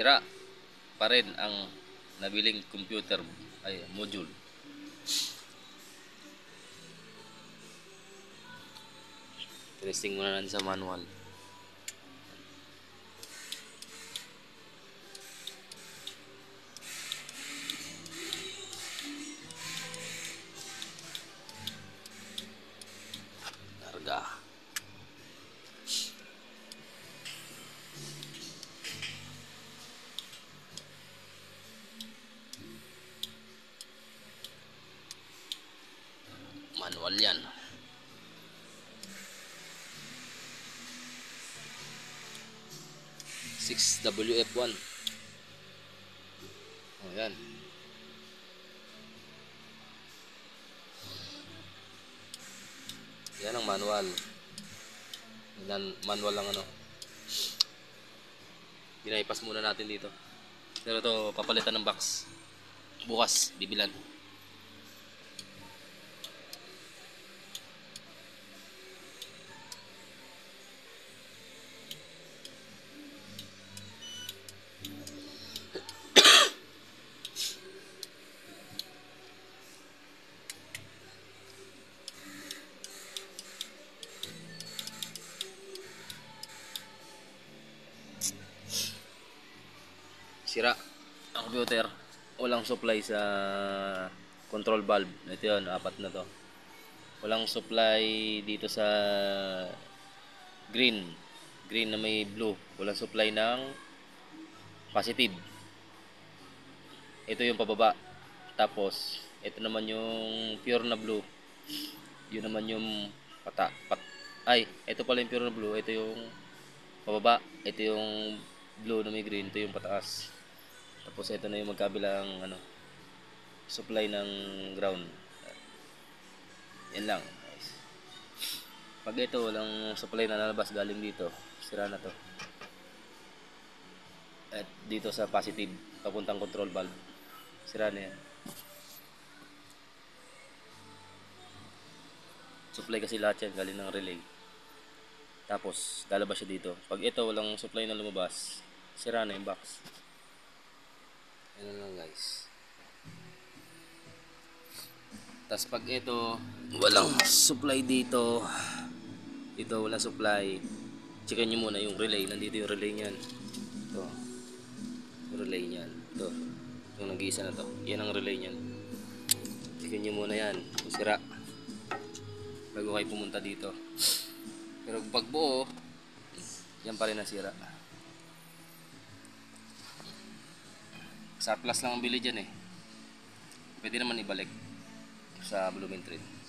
sira pa rin ang nabiling computer module. Testing muna natin sa manual. Karga. Manual yan. WF1. Oh, yan. Yan ang manual. Yan, manual lang ano. Binaypas muna natin dito. Pero to papalitan ng box. Bukas bibilan. Sira ang computer, walang supply sa control valve. Ito yun, 4 na to. Walang supply dito sa green na may blue. Walang supply ng positive. Ito yung pababa. Tapos ito naman yung pure na blue. Yun naman yung ito pala yung pure na blue. Ito yung pababa. Ito yung blue na may green. Ito yung pataas. Tapos ito na yung magkabilang supply ng ground. Yan lang. Pag ito walang supply na lalabas galing dito, sira na to. At dito sa positive papuntang control valve, sira na yan. Supply kasi lahat yan galing ng relay. Tapos lalabas siya dito. Pag ito walang supply na lumabas, sira na yung box. Yan lang guys. Tapos pag ito walang supply dito, wala supply, checkin nyo muna yung relay. Nandito yung relay nyan. Ito yung relay nyan. Ito yung nag-iisa na to. Yan ang relay nyan. Checkin nyo muna yan kung sira bago kayo pumunta dito. Pero pag buo, yan pa rin nasira. Surplus lang ang bili dyan eh. Pwede naman ibalik sa Blooming Trade.